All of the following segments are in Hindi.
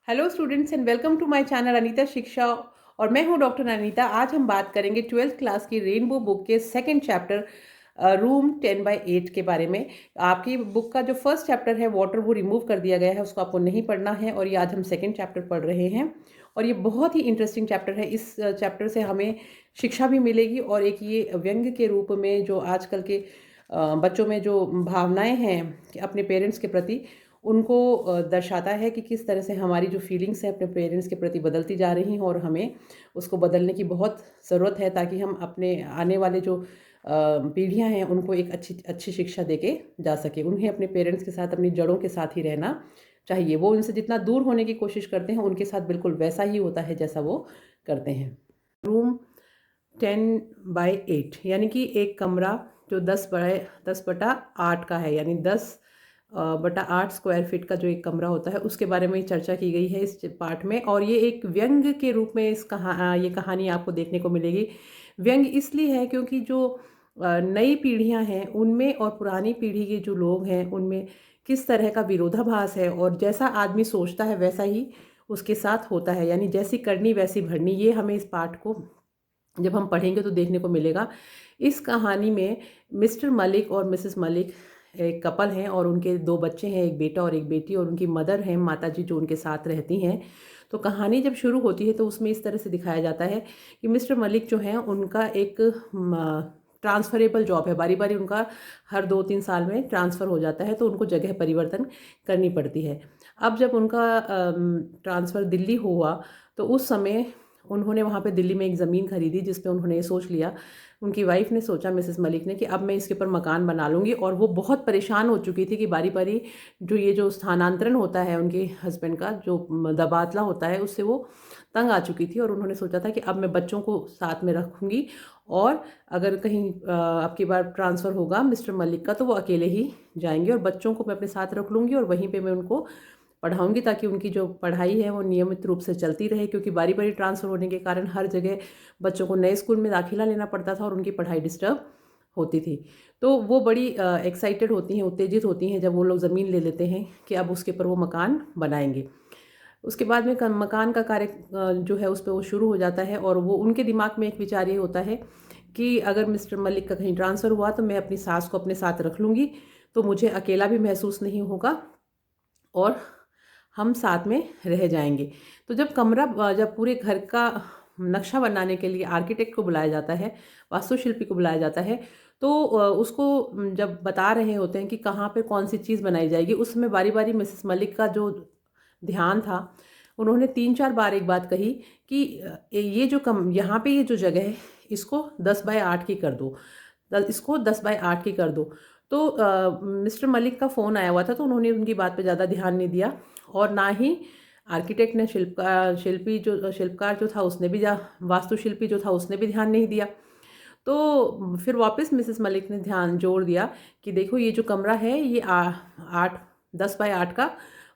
Hello students and welcome to my channel Anita Shiksha. और मैं हूं डॉक्टर अनीता। आज हम बात करेंगे 12th क्लास की रेनबो बुक के सेकंड चैप्टर रूम 10/8 के बारे में। आपकी बुक का जो फर्स्ट चैप्टर है वाटर वो रिमूव कर दिया गया है, उसको आपको नहीं पढ़ना है और ये आज हम सेकंड चैप्टर पढ़ रहे हैं। और ये बहुत ही इंटरेस्टिंग चैप्टर है। इस चैप्टर से हमें शिक्षा भी मिलेगी और एक ये व्यंग्य के रूप में जो आजकल के बच्चों में जो भावनाएं हैं कि अपने पेरेंट्स के प्रति, उनको दर्शाता है कि किस तरह से हमारी जो फीलिंग्स हैं अपने पेरेंट्स के प्रति बदलती जा रही हैं और हमें उसको बदलने की बहुत ज़रूरत है, ताकि हम अपने आने वाले जो पीढ़ियां हैं उनको एक अच्छी अच्छी शिक्षा देके जा सके। उन्हें अपने पेरेंट्स के साथ, अपनी जड़ों के साथ ही रहना चाहिए। वो उनसे जितना दूर होने की कोशिश करते हैं उनके साथ बिल्कुल वैसा ही होता है जैसा वो करते हैं। रूम 10/8 यानी कि एक कमरा जो 10/10/8 का है, यानी 10/8 स्क्वायर फीट का जो एक कमरा होता है उसके बारे में चर्चा की गई है इस पार्ट में। और ये एक व्यंग्य के रूप में ये कहानी आपको देखने को मिलेगी। व्यंग्य इसलिए है क्योंकि जो नई पीढ़ियां हैं उनमें और पुरानी पीढ़ी के जो लोग हैं उनमें किस तरह का विरोधाभास है, और जैसा आदमी सोचता है वैसा ही उसके साथ होता है, यानी जैसी करनी वैसी भरनी। ये हमें इस पाठ को जब हम पढ़ेंगे तो देखने को मिलेगा। इस कहानी में मिस्टर मलिक और मिसेस मलिक एक कपल हैं और उनके दो बच्चे हैं, एक बेटा और एक बेटी, और उनकी मदर हैं, माताजी, जो उनके साथ रहती हैं। तो कहानी जब शुरू होती है तो उसमें इस तरह से दिखाया जाता है कि मिस्टर मलिक जो हैं उनका एक ट्रांसफरेबल जॉब है। बारी बारी उनका हर 2-3 साल में ट्रांसफ़र हो जाता है, तो उनको जगह परिवर्तन करनी पड़ती है। अब जब उनका ट्रांसफ़र दिल्ली हुआ तो उस समय उन्होंने वहाँ पे दिल्ली में एक ज़मीन खरीदी, जिस पे उन्होंने ये सोच लिया, उनकी वाइफ़ ने सोचा, मिसेस मलिक ने, कि अब मैं इसके ऊपर मकान बना लूँगी। और वो बहुत परेशान हो चुकी थी कि बारी-बारी जो स्थानांतरण होता है उनके हस्बैंड का, जो तबादला होता है, उससे वो तंग आ चुकी थी। और उन्होंने सोचा था कि अब मैं बच्चों को साथ में रखूँगी, और अगर कहीं अब की बार ट्रांसफ़र होगा मिस्टर मलिक का तो वो अकेले ही जाएँगे, और बच्चों को मैं अपने साथ रख लूँगी और वहीं पे मैं उनको पढ़ाऊँगी, ताकि उनकी जो पढ़ाई है वो नियमित रूप से चलती रहे। क्योंकि बारी-बारी ट्रांसफ़र होने के कारण हर जगह बच्चों को नए स्कूल में दाखिला लेना पड़ता था और उनकी पढ़ाई डिस्टर्ब होती थी। तो वो बड़ी एक्साइटेड होती हैं, उत्तेजित होती हैं जब वो लोग ज़मीन ले लेते हैं कि अब उसके ऊपर वो मकान बनाएँगे। उसके बाद में मकान का कार्य जो है उस पे वो शुरू हो जाता है, और वो उनके दिमाग में एक विचार ये होता है कि अगर मिस्टर मलिक का कहीं ट्रांसफ़र हुआ तो मैं अपनी सास को अपने साथ रख लूँगी, तो मुझे अकेला भी महसूस नहीं होगा और हम साथ में रह जाएँगे। तो जब पूरे घर का नक्शा बनाने के लिए आर्किटेक्ट को बुलाया जाता है, वास्तुशिल्पी को बुलाया जाता है, तो उसको जब बता रहे होते हैं कि कहाँ पे कौन-सी चीज़ बनाई जाएगी, उसमें बारी-बारी मिसेस मलिक का जो ध्यान था, उन्होंने 3-4 बार एक बात कही कि ये जो कम यहाँ पे ये जो जगह है, इसको 10/8 की कर दो, इसको 10/8 की कर दो। तो मिस्टर मलिक का फ़ोन आया हुआ था, तो उन्होंने उनकी बात पे ज़्यादा ध्यान नहीं दिया, और ना ही आर्किटेक्ट ने शिल्पकार जो था उसने भी वास्तुशिल्पी जो था उसने भी ध्यान नहीं दिया। तो फिर वापस मिसेस मलिक ने ध्यान जोर दिया कि देखो ये जो कमरा है ये 10/8 का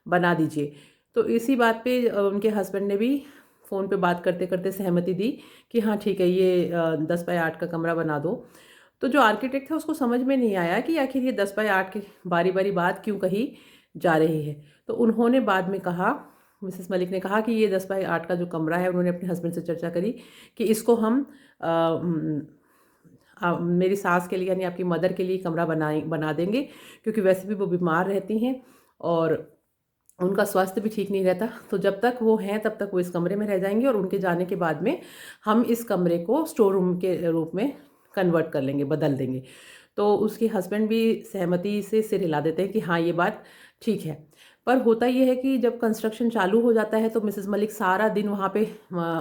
बना दीजिए। तो इसी बात पे उनके हस्बैंड ने भी फ़ोन पे बात करते-करते सहमति दी कि हाँ ठीक है, ये 10/8 का कमरा बना दो। तो जो आर्किटेक्ट था उसको समझ में नहीं आया कि आखिर ये 10/8 की बारी-बारी बात क्यों कही जा रही है। तो उन्होंने बाद में कहा, मिसेस मलिक ने कहा कि ये 10/8 का जो कमरा है, उन्होंने अपने हस्बैंड से चर्चा करी कि इसको हम मेरी सास के लिए, यानी आपकी मदर के लिए कमरा बना देंगे, क्योंकि वैसे भी वो बीमार रहती हैं और उनका स्वास्थ्य भी ठीक नहीं रहता। तो जब तक वो हैं तब तक वो इस कमरे में रह जाएँगे, और उनके जाने के बाद में हम इस कमरे को स्टोर रूम के रूप में कन्वर्ट कर लेंगे, बदल देंगे। तो उसके हस्बैंड भी सहमति से सिर हिला देते हैं कि हाँ, ये बात ठीक है। पर होता ये है कि जब कंस्ट्रक्शन चालू हो जाता है तो मिसेस मलिक सारा दिन वहाँ पे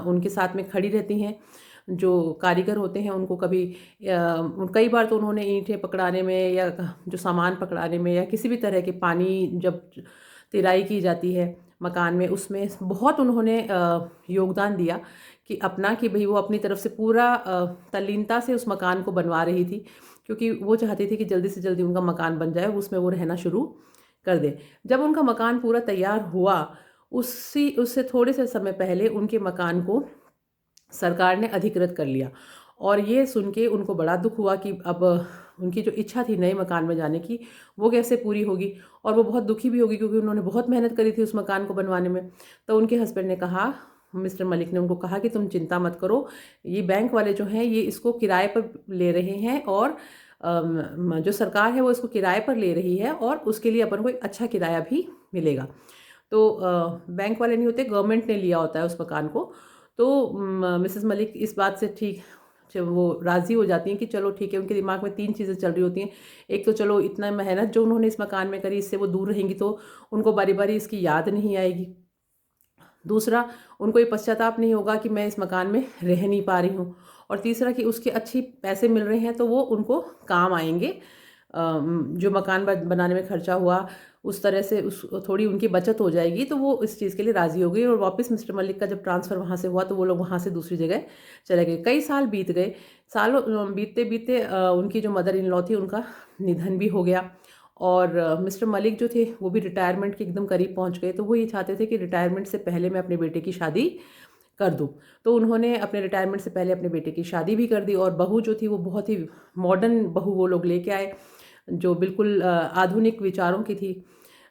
उनके साथ में खड़ी रहती हैं। जो कारीगर होते हैं उनको कई बार तो उन्होंने ईंटें पकड़ाने में, या जो सामान पकड़ाने में, या किसी भी तरह के पानी जब तिराई की जाती है मकान में, उसमें बहुत उन्होंने योगदान दिया कि भई वो अपनी तरफ से पूरा तल्लीनता से उस मकान को बनवा रही थी, क्योंकि वो चाहती थी कि जल्दी से जल्दी उनका मकान बन जाए और उसमें वो रहना शुरू कर दें। जब उनका मकान पूरा तैयार हुआ, उससे थोड़े से समय पहले उनके मकान को सरकार ने अधिकृत कर लिया, और ये सुन के उनको बड़ा दुख हुआ कि अब उनकी जो इच्छा थी नए मकान में जाने की, वो कैसे पूरी होगी। और वो बहुत दुखी भी होगी क्योंकि उन्होंने बहुत मेहनत करी थी उस मकान को बनवाने में। तो उनके हस्बैंड ने कहा, मिस्टर मलिक ने उनको कहा कि तुम चिंता मत करो, ये बैंक वाले जो हैं ये इसको किराए पर ले रहे हैं, और जो सरकार है वो इसको किराए पर ले रही है, और उसके लिए अपन को एक अच्छा किराया भी मिलेगा। तो बैंक वाले नहीं होते, गवर्नमेंट ने लिया होता है उस मकान को। तो मिसेस मलिक इस बात से ठीक वो राज़ी हो जाती हैं कि चलो ठीक है। उनके दिमाग में 3 चीज़ें चल रही होती हैं। एक तो चलो इतना मेहनत जो उन्होंने इस मकान में करी, इससे वो दूर रहेंगी तो उनको बारी-बारी इसकी याद नहीं आएगी। दूसरा, उनको ये पश्चाताप नहीं होगा कि मैं इस मकान में रह नहीं पा रही हूँ। और तीसरा कि उसके अच्छी पैसे मिल रहे हैं तो वो उनको काम आएँगे। जो मकान बनाने में खर्चा हुआ, उस तरह से उस थोड़ी उनकी बचत हो जाएगी, तो वो इस चीज़ के लिए राज़ी हो गई। और वापस मिस्टर मलिक का जब ट्रांसफ़र वहाँ से हुआ तो वो लोग वहाँ से दूसरी जगह चले गए। कई साल बीत गए। सालों बीतते-बीतते उनकी जो मदर इन लॉ थी उनका निधन भी हो गया। और मिस्टर मलिक जो थे वो भी रिटायरमेंट के एकदम करीब पहुँच गए। तो वो ये चाहते थे कि रिटायरमेंट से पहले मैं अपने बेटे की शादी कर दूँ। तो उन्होंने अपने रिटायरमेंट से पहले अपने बेटे की शादी भी कर दी, और बहू जो थी वो बहुत ही मॉडर्न बहू वो लोग लेके आए, जो बिल्कुल आधुनिक विचारों की थी,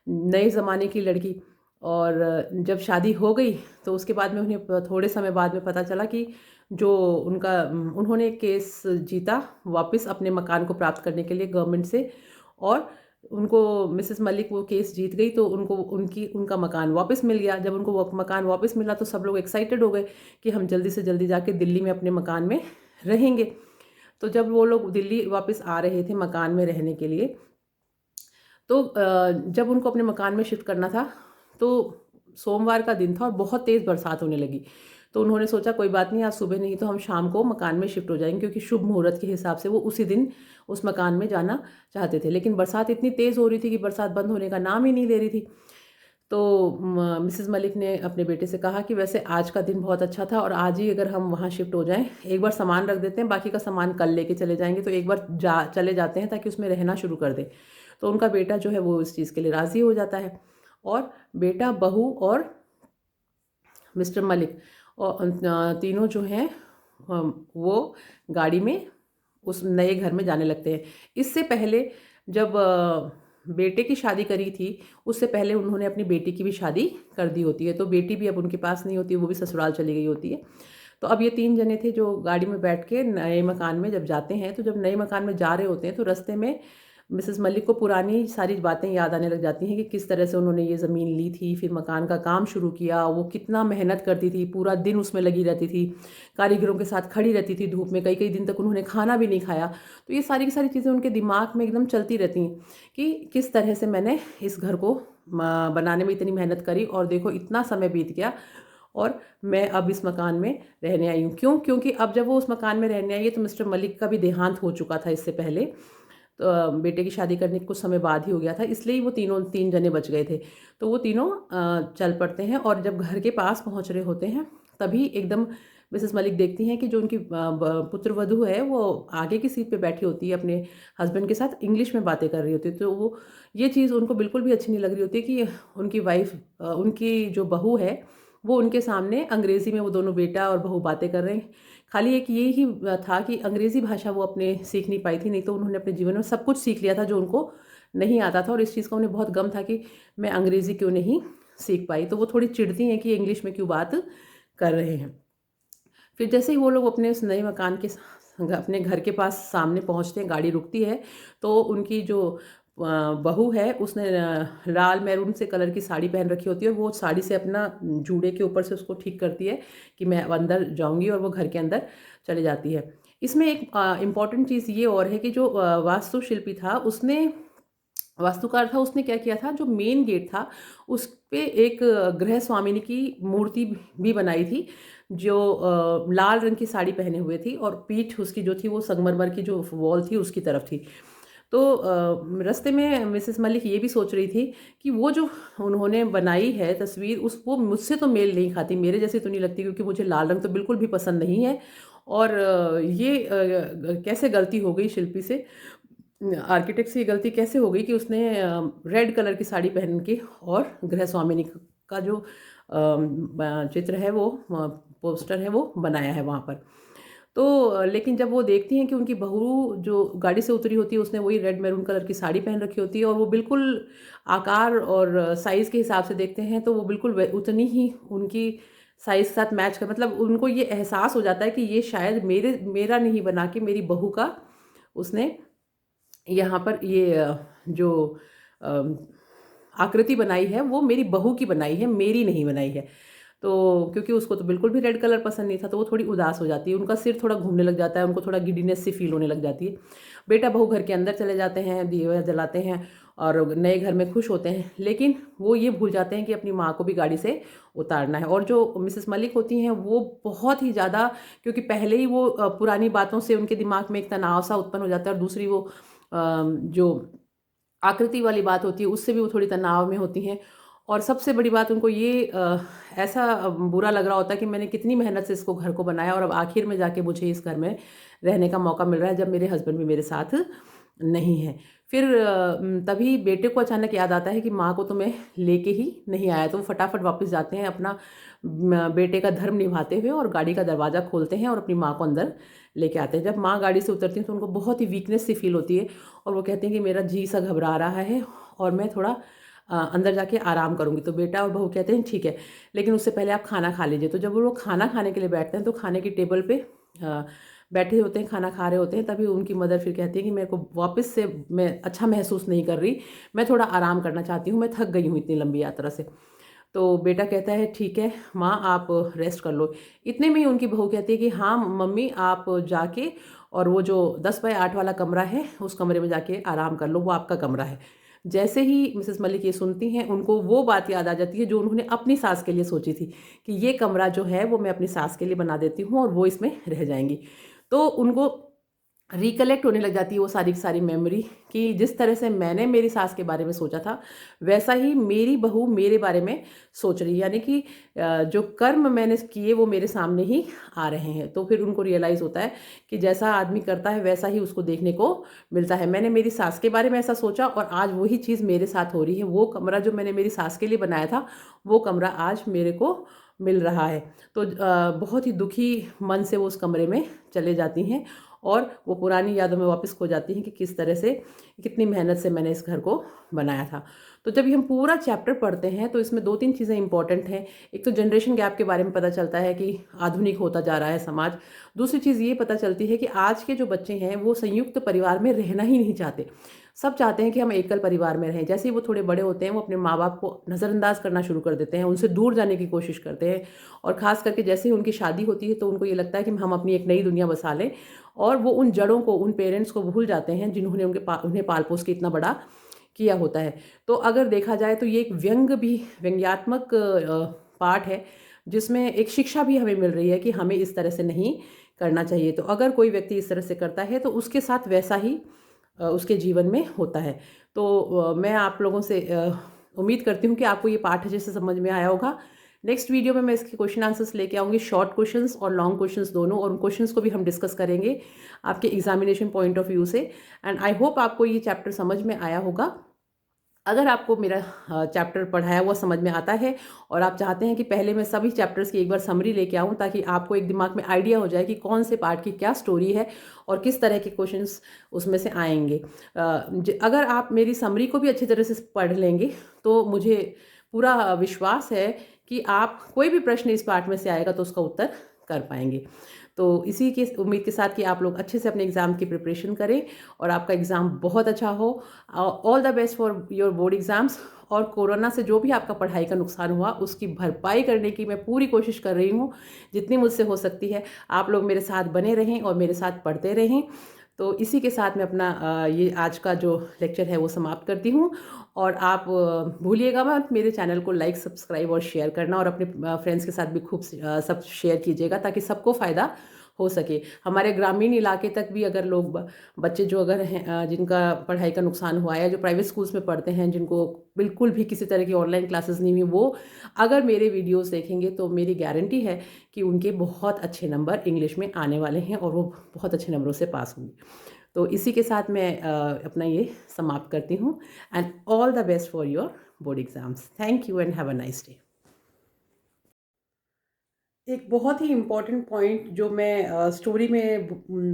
नए ज़माने की लड़की। और जब शादी हो गई तो उसके बाद में उन्हें थोड़े समय बाद में पता चला कि जो उन्होंने केस जीता वापस अपने मकान को प्राप्त करने के लिए गवर्नमेंट से। और उनको मिसेस मलिक वो केस जीत गई तो उनको उनका मकान वापस मिल गया। जब उनको वो मकान वापस मिला तो सब लोग एक्साइटेड हो गए कि हम जल्दी से जल्दी जाके दिल्ली में अपने मकान में रहेंगे। तो जब वो लोग दिल्ली वापस आ रहे थे मकान में रहने के लिए, तो जब उनको अपने मकान में शिफ्ट करना था तो सोमवार का दिन था और बहुत तेज़ बरसात होने लगी। तो उन्होंने सोचा कोई बात नहीं, आज सुबह नहीं तो हम शाम को मकान में शिफ्ट हो जाएंगे, क्योंकि शुभ मुहूर्त के हिसाब से वो उसी दिन उस मकान में जाना चाहते थे। लेकिन बरसात इतनी तेज़ हो रही थी कि बरसात बंद होने का नाम ही नहीं ले रही थी। तो मिसेस मलिक ने अपने बेटे से कहा कि वैसे आज का दिन बहुत अच्छा था और आज ही अगर हम वहाँ शिफ्ट हो जाएं, एक बार सामान रख देते हैं, बाकी का सामान कल लेके चले जाएंगे, तो एक बार चले जाते हैं ताकि उसमें रहना शुरू कर दें। तो उनका बेटा जो है वो इस चीज़ के लिए राज़ी हो जाता है। और बेटा, बहू और मिस्टर मलिक और तीनों जो हैं वो गाड़ी में उस नए घर में जाने लगते हैं। इससे पहले जब बेटे की शादी करी थी, उससे पहले उन्होंने अपनी बेटी की भी शादी कर दी होती है। तो बेटी भी अब उनके पास नहीं होती, वो भी ससुराल चली गई होती है। तो अब ये 3 जने थे जो गाड़ी में बैठ के नए मकान में जब जाते हैं, तो जब नए मकान में जा रहे होते हैं तो रास्ते में मिसेस मलिक को पुरानी सारी बातें याद आने लग जाती हैं कि किस तरह से उन्होंने ये ज़मीन ली थी, फिर मकान का काम शुरू किया, वो कितना मेहनत करती थी, पूरा दिन उसमें लगी रहती थी, कारीगरों के साथ खड़ी रहती थी धूप में, कई-कई दिन तक उन्होंने खाना भी नहीं खाया। तो ये सारी की सारी चीज़ें उनके दिमाग में एकदम चलती रहती हैं कि किस तरह से मैंने इस घर को बनाने में इतनी मेहनत करी और देखो इतना समय बीत गया और मैं अब इस मकान में रहने आई हूँ। क्यों? क्योंकि अब जब वो उस मकान में रहने आई है तो मिस्टर मलिक का भी देहांत हो चुका था इससे पहले। तो बेटे की शादी करने के कुछ समय बाद ही हो गया था, इसलिए वो 3 जने बच गए थे। तो वो तीनों चल पड़ते हैं और जब घर के पास पहुंच रहे होते हैं तभी एकदम मिसेस मलिक देखती हैं कि जो उनकी पुत्रवधू है वो आगे की सीट पे बैठी होती है, अपने हस्बैंड के साथ इंग्लिश में बातें कर रही होती है। तो वो ये चीज़ उनको बिल्कुल भी अच्छी नहीं लग रही होती कि उनकी वाइफ उनकी जो बहू है वो उनके सामने अंग्रेज़ी में वो दोनों बेटा और बहू बातें कर रहे हैं। खाली एक ये ही था कि अंग्रेज़ी भाषा वो अपने सीख नहीं पाई थी, नहीं तो उन्होंने अपने जीवन में सब कुछ सीख लिया था जो उनको नहीं आता था और इस चीज़ का उन्हें बहुत गम था कि मैं अंग्रेज़ी क्यों नहीं सीख पाई। तो वो थोड़ी चिढ़ती हैं कि इंग्लिश में क्यों बात कर रहे हैं। फिर जैसे ही वो लोग अपने उस नए मकान के अपने घर के पास सामने पहुँचते हैं, गाड़ी रुकती है, तो उनकी जो बहू है उसने लाल मैरून से कलर की साड़ी पहन रखी होती है और वो साड़ी से अपना जूड़े के ऊपर से उसको ठीक करती है कि मैं अब अंदर जाऊंगी और वो घर के अंदर चले जाती है। इसमें एक इम्पॉर्टेंट चीज़ ये और है कि जो वास्तुशिल्पी था उसने वास्तुकार था, उसने क्या किया था, जो मेन गेट था उस पे एक गृह स्वामिनी की मूर्ति भी बनाई थी, जो लाल रंग की साड़ी पहने हुए थी और पीठ उसकी जो थी वो संगमरमर की जो वॉल थी उसकी तरफ थी। तो रास्ते में मिसेस मलिक ये भी सोच रही थी कि वो जो उन्होंने बनाई है तस्वीर उस वो मुझसे तो मेल नहीं खाती, मेरे जैसी तो नहीं लगती, क्योंकि मुझे लाल रंग तो बिल्कुल भी पसंद नहीं है। और ये कैसे गलती हो गई शिल्पी से, आर्किटेक्ट से ये गलती कैसे हो गई कि उसने रेड कलर की साड़ी पहन के और गृह स्वामिनी का जो चित्र है वो पोस्टर है वो बनाया है वहाँ पर। तो लेकिन जब वो देखती हैं कि उनकी बहू जो गाड़ी से उतरी होती है उसने वही रेड मैरून कलर की साड़ी पहन रखी होती है और वो बिल्कुल आकार और साइज़ के हिसाब से देखते हैं, तो वो बिल्कुल उतनी ही उनकी साइज़ के साथ मैच कर, मतलब उनको ये एहसास हो जाता है कि ये शायद मेरा नहीं बना के मेरी बहू का उसने यहाँ पर ये जो अ, आकृति बनाई है वो मेरी बहू की बनाई है, मेरी नहीं बनाई है। तो क्योंकि उसको तो बिल्कुल भी रेड कलर पसंद नहीं था, तो वो थोड़ी उदास हो जाती है, उनका सिर थोड़ा घूमने लग जाता है, उनको थोड़ा गिडीनेस सी फील होने लग जाती है। बेटा बहू घर के अंदर चले जाते हैं, दिए जलाते हैं और नए घर में खुश होते हैं, लेकिन वो ये भूल जाते हैं कि अपनी माँ को भी गाड़ी से उतारना है। और जो मिसेस मलिक होती हैं वो बहुत ही ज़्यादा, क्योंकि पहले ही वो पुरानी बातों से उनके दिमाग में एक तनाव सा उत्पन्न हो जाता है और दूसरी वो जो आकृति वाली बात होती है उससे भी वो थोड़ी तनाव में होती हैं। और सबसे बड़ी बात उनको ये ऐसा बुरा लग रहा होता है कि मैंने कितनी मेहनत से इसको घर को बनाया और अब आखिर में जाके मुझे इस घर में रहने का मौका मिल रहा है जब मेरे हस्बैंड भी मेरे साथ नहीं है। फिर तभी बेटे को अचानक याद आता है कि माँ को तो मैं लेके ही नहीं आया, तो वो फटाफट वापस जाते हैं अपना बेटे का धर्म निभाते हुए और गाड़ी का दरवाज़ा खोलते हैं और अपनी माँ को अंदर लेके आते हैं। जब माँ गाड़ी से उतरती हैं तो उनको बहुत ही वीकनेस सी फील होती है और वो कहते हैं कि मेरा जी सा घबरा रहा है और मैं थोड़ा अंदर जाके आराम करूँगी। तो बेटा और बहू कहते हैं ठीक है, लेकिन उससे पहले आप खाना खा लीजिए। तो जब वो लोग खाना खाने के लिए बैठते हैं तो खाने की टेबल पे बैठे होते हैं, खाना खा रहे होते हैं, तभी उनकी मदर फिर कहती है कि मेरे को वापस से मैं अच्छा महसूस नहीं कर रही, मैं थोड़ा आराम करना चाहती हूँ, मैं थक गई हूँ इतनी लंबी यात्रा से। तो बेटा कहता है ठीक है माँ आप रेस्ट कर लो। इतने में ही उनकी बहू कहती है कि हाँ मम्मी आप जाके और वो जो 10 बाय 8 वाला कमरा है उस कमरे में जाके आराम कर लो, वो आपका कमरा है। जैसे ही मिसेस मलिक ये सुनती हैं उनको वो बात याद आ जाती है जो उन्होंने अपनी सास के लिए सोची थी कि ये कमरा जो है वो मैं अपनी सास के लिए बना देती हूँ और वो इसमें रह जाएंगी। तो उनको रिकलेक्ट होने लग जाती है वो सारी की सारी मेमोरी कि जिस तरह से मैंने मेरी सास के बारे में सोचा था वैसा ही मेरी बहू मेरे बारे में सोच रही है, यानी कि जो कर्म मैंने किए वो मेरे सामने ही आ रहे हैं। तो फिर उनको रियलाइज़ होता है कि जैसा आदमी करता है वैसा ही उसको देखने को मिलता है। मैंने मेरी सास के बारे में ऐसा सोचा और आज वही चीज़ मेरे साथ हो रही है। वो कमरा जो मैंने मेरी सास के लिए बनाया था वो कमरा आज मेरे को मिल रहा है। तो बहुत ही दुखी मन से वो उस कमरे में चले जाती हैं और वो पुरानी यादों में वापस खो जाती हैं कि किस तरह से कितनी मेहनत से मैंने इस घर को बनाया था। तो जब ये हम पूरा चैप्टर पढ़ते हैं तो इसमें 2-3 चीज़ें इंपॉर्टेंट हैं। एक तो जनरेशन गैप के बारे में पता चलता है कि आधुनिक होता जा रहा है समाज। दूसरी चीज़ ये पता चलती है कि आज के जो बच्चे हैं वो संयुक्त परिवार में रहना ही नहीं चाहते। सब चाहते हैं कि हम एकल परिवार में रहें। जैसे ही वो थोड़े बड़े होते हैं वो अपने माँ-बाप को नज़रअंदाज करना शुरू कर देते हैं, उनसे दूर जाने की कोशिश करते हैं और ख़ास करके जैसे ही उनकी शादी होती है तो उनको ये लगता है कि हम अपनी एक नई दुनिया बसा लें और वो उन जड़ों को, उन पेरेंट्स को भूल जाते हैं जिन्होंने उन्हें पाल-पोस के इतना बड़ा किया होता है। तो अगर देखा जाए तो ये एक व्यंग्यात्मक पाठ है जिसमें एक शिक्षा भी हमें मिल रही है कि हमें इस तरह से नहीं करना चाहिए। तो अगर कोई व्यक्ति इस तरह से करता है तो उसके साथ वैसा ही उसके जीवन में होता है। तो मैं आप लोगों से उम्मीद करती हूँ कि आपको ये पाठ अच्छे से समझ में आया होगा। नेक्स्ट वीडियो में मैं इसके क्वेश्चन आंसर्स लेके आऊँगी, शॉर्ट क्वेश्चंस और लॉन्ग क्वेश्चंस दोनों, और उन क्वेश्चंस को भी हम डिस्कस करेंगे आपके एग्जामिनेशन पॉइंट ऑफ व्यू से। एंड आई होप आपको ये चैप्टर समझ में आया होगा। अगर आपको मेरा चैप्टर पढ़ाया हुआ समझ में आता है और आप चाहते हैं कि पहले मैं सभी चैप्टर्स की एक बार समरी लेके आऊँ ताकि आपको एक दिमाग में आइडिया हो जाए कि कौन से पार्ट की क्या स्टोरी है और किस तरह के क्वेश्चंस उसमें से आएंगे, अगर आप मेरी समरी को भी अच्छी तरह से पढ़ लेंगे तो मुझे पूरा विश्वास है कि आप कोई भी प्रश्न इस पार्ट में से आएगा तो उसका उत्तर कर पाएंगे। तो इसी की उम्मीद के साथ कि आप लोग अच्छे से अपने एग्ज़ाम की प्रिपरेशन करें और आपका एग्ज़ाम बहुत अच्छा हो। All the best for your board exams. और कोरोना से जो भी आपका पढ़ाई का नुकसान हुआ उसकी भरपाई करने की मैं पूरी कोशिश कर रही हूँ जितनी मुझसे हो सकती है। आप लोग मेरे साथ बने रहें और मेरे साथ पढ़ते रहें। तो इसी के साथ मैं अपना ये आज का जो लेक्चर है वो समाप्त करती हूँ। और आप भूलिएगा मत मेरे चैनल को लाइक, सब्सक्राइब और शेयर करना, और अपने फ्रेंड्स के साथ भी खूब सब शेयर कीजिएगा ताकि सबको फ़ायदा हो सके। हमारे ग्रामीण इलाके तक भी अगर लोग बच्चे जो अगर हैं जिनका पढ़ाई का नुकसान हुआ है या जो प्राइवेट स्कूल्स में पढ़ते हैं जिनको बिल्कुल भी किसी तरह की ऑनलाइन क्लासेस नहीं हुई, वो अगर मेरे वीडियोस देखेंगे तो मेरी गारंटी है कि उनके बहुत अच्छे नंबर इंग्लिश में आने वाले हैं और वो बहुत अच्छे नंबरों से पास होंगे। तो इसी के साथ मैं अपना ये समाप्त करती हूँ। And all the best for your board exams. Thank you and have a nice day. एक बहुत ही इम्पोर्टेंट पॉइंट जो मैं स्टोरी में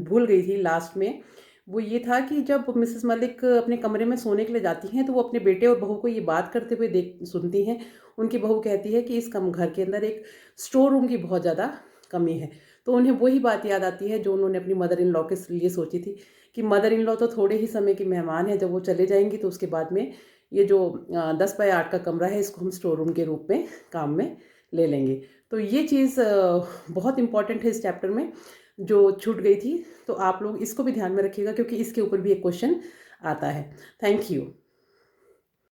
भूल गई थी लास्ट में, वो ये था कि जब मिसेस मलिक अपने कमरे में सोने के लिए जाती हैं तो वो अपने बेटे और बहू को ये बात करते हुए देख सुनती हैं। उनकी बहू कहती है कि इस कम घर के अंदर एक स्टोर रूम की बहुत ज़्यादा कमी है। तो उन्हें वही बात याद आती है जो उन्होंने अपनी मदर इन लॉ के लिए सोची थी कि मदर इन लॉ तो थोड़े ही समय की मेहमान है, जब वो चले जाएंगी तो उसके बाद में ये जो 10 बाय 8 का कमरा है इसको हम स्टोर रूम के रूप में काम में ले लेंगे। तो ये चीज़ बहुत इम्पॉर्टेंट है इस चैप्टर में, जो छूट गई थी। तो आप लोग इसको भी ध्यान में रखिएगा क्योंकि इसके ऊपर भी एक क्वेश्चन आता है। Thank you.